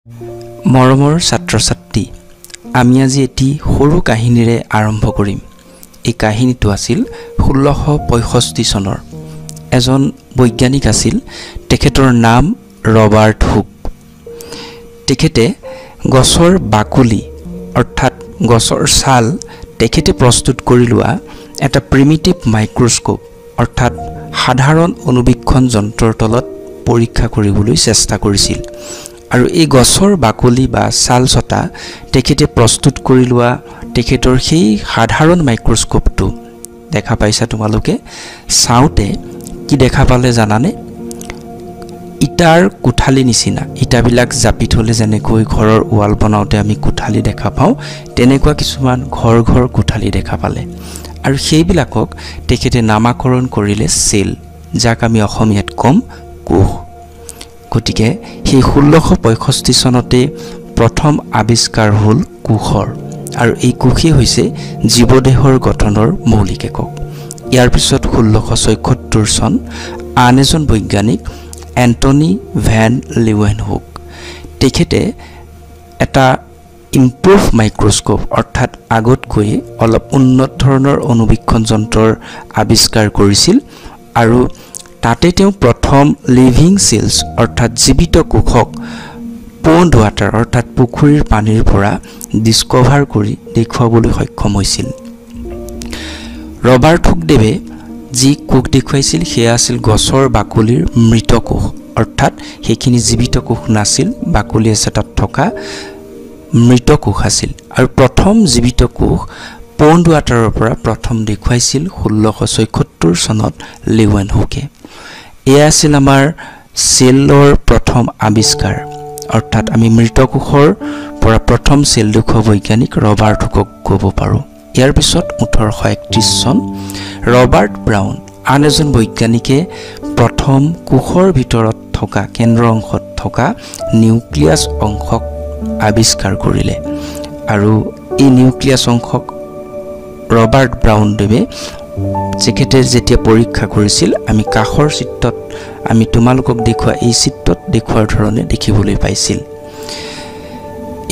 মৰমৰ ছাত্ৰ-ছাত্ৰী, আমি আজি এটি সৰু কাহিনীৰে আৰম্ভ কৰিম। এই কাহিনীটো আছিল 1665 চনৰ। এজন বৈজ্ঞানিক আছিল, তেখেতৰ নাম ৰবাৰ্ট হুক। তেখেতে গছৰ বাকলি অৰ্থাৎ গছৰ ছাল তেখেতে প্ৰস্তুত কৰি লোৱা এটা প্ৰিমিটিভ মাইক্ৰস্কোপ অৰ্থাৎ সাধাৰণ অনুবীক্ষণ যন্ত্ৰৰ তলত পৰীক্ষা কৰিবলৈ চেষ্টা কৰিছিল। আৰু এই গছৰ বাকলি বা ছাল ছটা তেখেতে প্ৰস্তুত কৰি লোৱা তেখেতৰ সেই সাধাৰণ মাইক্ৰস্কোপটো দেখা পাইছা তোমালোকে। চাওঁতে কি দেখা পালে জানানে? ইটাৰ কোঠালি নিচিনা, ইটাবিলাক জাপি থলে যেনেকৈ ঘৰৰ ৱাল বনাওঁতে আমি কোঠালি দেখা পাওঁ, তেনেকুৱা কিছুমান ঘৰ কোঠালি দেখা পালে। আৰু সেইবিলাকক তেখেতে নামাকৰণ কৰিলে চেল, যাক আমি অসমীয়াত ক'ম কোষ। গতিকে সেই 1665 চনতে প্ৰথম আৱিষ্কাৰ হ'ল কোষৰ, আৰু এই কোষেই হৈছে জীৱদেহৰ গঠনৰ মৌলিক একক। ইয়াৰ পিছত 1674 চন আন এজন বৈজ্ঞানিক এণ্টনি ভেন লিউৱেনহুক, তেখেতে এটা ইম্প্ৰুভ মাইক্ৰস্কোপ অৰ্থাৎ আগতকৈ অলপ উন্নত ধৰণৰ অনুবীক্ষণ যন্ত্ৰৰ আৱিষ্কাৰ কৰিছিল। আৰু তাতে তেওঁ প্ৰথম লিভিং চেলছ অৰ্থাৎ জীৱিত কোষক পণ্ড ৱাটাৰ অৰ্থাৎ পুখুৰীৰ পানীৰ পৰা ডিস্কভাৰ কৰি দেখুৱাবলৈ সক্ষম হৈছিল। ৰবাৰ্ট হুকদেৱে যি কোষ দেখুৱাইছিল সেয়া আছিল গছৰ বাকলিৰ মৃত কোষ, অৰ্থাৎ সেইখিনি জীৱিত কোষ নাছিল, বাকলি আছে তাত থকা মৃত কোষ আছিল। আৰু প্ৰথম জীৱিত কোষ পণ্ড ৱাটাৰৰ পৰা প্ৰথম দেখুৱাইছিল 1674 চনত লিউৱেনহুকে। এয়া আছিল আমাৰ চেলৰ প্ৰথম আৱিষ্কাৰ, অৰ্থাৎ আমি মৃত কোষৰ পৰা প্ৰথম চেল দেখুওৱা বৈজ্ঞানিক ৰবাৰ্ট হুকক ক'ব পাৰোঁ। ইয়াৰ পিছত 1831 চন ৰবাৰ্ট ব্ৰাউন, আন এজন বৈজ্ঞানিকে প্ৰথম কোষৰ ভিতৰত থকা কেন্দ্ৰ অংশত থকা নিউক্লিয়াছ অংশক আৱিষ্কাৰ কৰিলে। আৰু এই নিউক্লিয়াছ অংশক ৰবাৰ্ট ব্ৰাউনদেৱে তেখেতে যেতিয়া পৰীক্ষা কৰিছিল, আমি কাষৰ চিত্ৰত আমি তোমালোকক দেখুওৱা এই চিত্ৰত দেখুওৱাৰ ধৰণে দেখিবলৈ পাইছিল।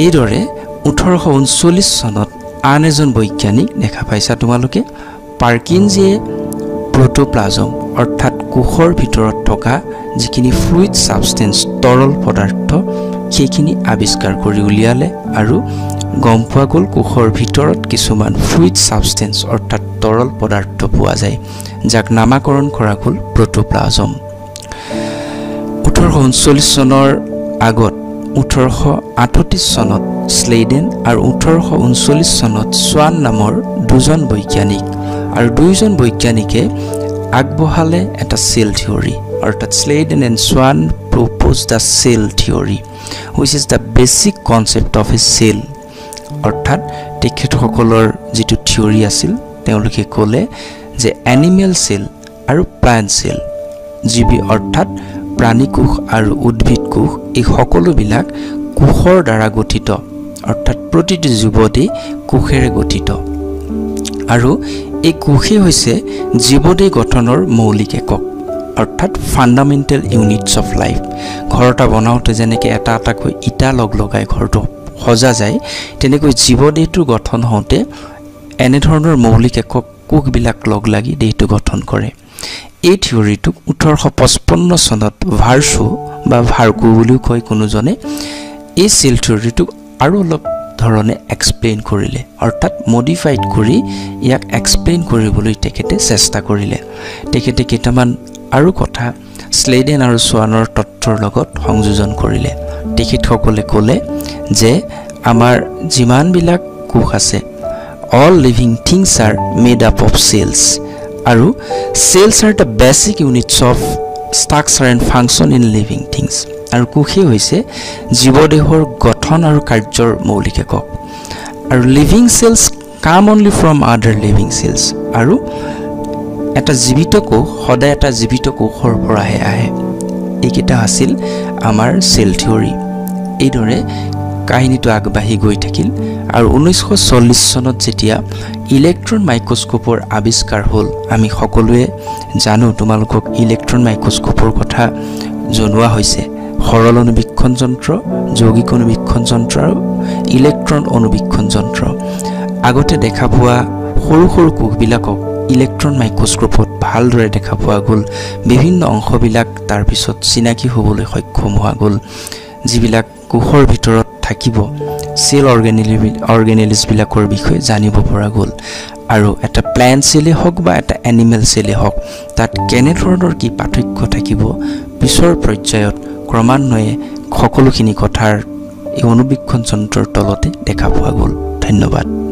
এইদৰে 1839 চনত আন এজন বৈজ্ঞানিক দেখা পাইছা তোমালোকে, পাৰ্কিনজিয়ে প্ৰটোপ্লাজম অৰ্থাৎ কোষৰ ভিতৰত থকা যিখিনি ফ্লুইড ছাবষ্টেন্স তৰল পদাৰ্থ সেইখিনি আৱিষ্কাৰ কৰি উলিয়ালে। আৰু গম পোৱা গ'ল কোষৰ ভিতৰত কিছুমান ফ্লুইড ছাবষ্টেন্স অৰ্থাৎ তৰল পদাৰ্থ পোৱা যায়, যাক নামাকৰণ কৰা গ'ল প্ৰটোপ্লাজম। 1839 চনৰ আগত 1838 চনত স্লেইডেন আৰু 1839 চনত সোৱান নামৰ দুজন বৈজ্ঞানিক, আৰু দুয়োজন বৈজ্ঞানিকে আগবঢ়ালে এটা চেল থিয়ৰী, অৰ্থাৎ Schleiden and Schwann propose the cell theory which is the basic concept of a cell. অৰ্থাৎ তেখেতসকলৰ যিটো থিয়ৰী আছিল, তেওঁলোকে ক'লে যে এনিমেল চেল আৰু প্লাণ্ট চেল, জীৱী অৰ্থাৎ প্ৰাণী কোষ আৰু উদ্ভিদ কোষ, এই সকলোবিলাক কোষৰ দ্বাৰা গঠিত, অৰ্থাৎ প্ৰতিটো জীৱদেহ কোষেৰে গঠিত। আৰু এই কোষেই হৈছে জীৱদেহ গঠনৰ মৌলিক একক, অৰ্থাৎ ফাণ্ডামেণ্টেল ইউনিটছ অফ লাইফ। ঘৰ এটা বনাওঁতে যেনেকৈ এটা এটাকৈ ইটা লগাই ঘৰটো সজা যায়, তেনেকৈ জীৱদেহটোৰ গঠন হওঁতে এনেধৰণৰ মৌলিক একক কোষবিলাক লগ লাগি দেহটো গঠন কৰে। এই থিয়ৰীটোক 1855 চনত ভাৰ্চো বা ভাৰ্কো বুলিও কয় কোনোজনে, এই চেল থিয়ৰীটোক আৰু অলপ ধৰণে এক্সপ্লেইন কৰিলে, অৰ্থাৎ মডিফাইড কৰি ইয়াক এক্সপ্লেইন কৰিবলৈ তেখেতে চেষ্টা কৰিলে। তেখেতে কেইটামান আৰু কথা স্লেইডেন আৰু সোৱানৰ তত্ত্বৰ লগত সংযোজন কৰিলে। তেখেতসকলে ক'লে যে আমাৰ যিমানবিলাক কোষ আছে, all living things are made up of cells, আৰু cells are the basic units of structure and function in living things. আৰু কোষেই হৈছে জীৱদেহৰ গঠন আৰু কাৰ্যৰ মৌলিক একক। আৰু লিভিং চেলছ কাম অনলি ফ্ৰম আদাৰ লিভিং চেলছ, আৰু এটা জীৱিত কোষ সদায় এটা জীৱিত কোষৰ পৰাহে আহে। এইকেইটা আছিল আমাৰ চেল থিয়ৰী। এইদৰে কাহিনীটো আগবাঢ়ি গৈ থাকিল। আৰু 1940 চনত যেতিয়া ইলেক্ট্ৰন মাইক্ৰস্কোপৰ আৱিষ্কাৰ হ'ল, আমি সকলোৱে জানো, তোমালোকক ইলেক্ট্ৰন মাইক্ৰস্কোপৰ কথা জনোৱা হৈছে। সৰল অনুবীক্ষণ যন্ত্ৰ, যৌগিক অনুবীক্ষণ যন্ত্ৰ আৰু ইলেক্ট্ৰন অনুবীক্ষণ যন্ত্ৰ। আগতে দেখা পোৱা সৰু সৰু কোষবিলাকক ইলেক্ট্ৰন মাইক্ৰস্কোপত ভালদৰে দেখা পোৱা গ'ল। বিভিন্ন অংশবিলাক তাৰ পিছত চিনাকি হ'বলৈ সক্ষম হোৱা গ'ল, যিবিলাক কোষৰ ভিতৰত থাকিব সেল অৰ্গেনেলিজবিলাকৰ বিষয়ে জানিব পৰা গ'ল। আৰু এটা প্লান্ট সেলে হওক বা এটা এনিমেল সেলে হওক, তাত কেনেধৰণৰ কি পাৰ্থক্য থাকিব পিছৰ পৰ্যায়ত ক্ৰমান্বয়ে সকলোখিনি কথাৰ এই অনুবীক্ষণ যন্ত্ৰৰ তলতে দেখা পোৱা গ'ল। ধন্যবাদ।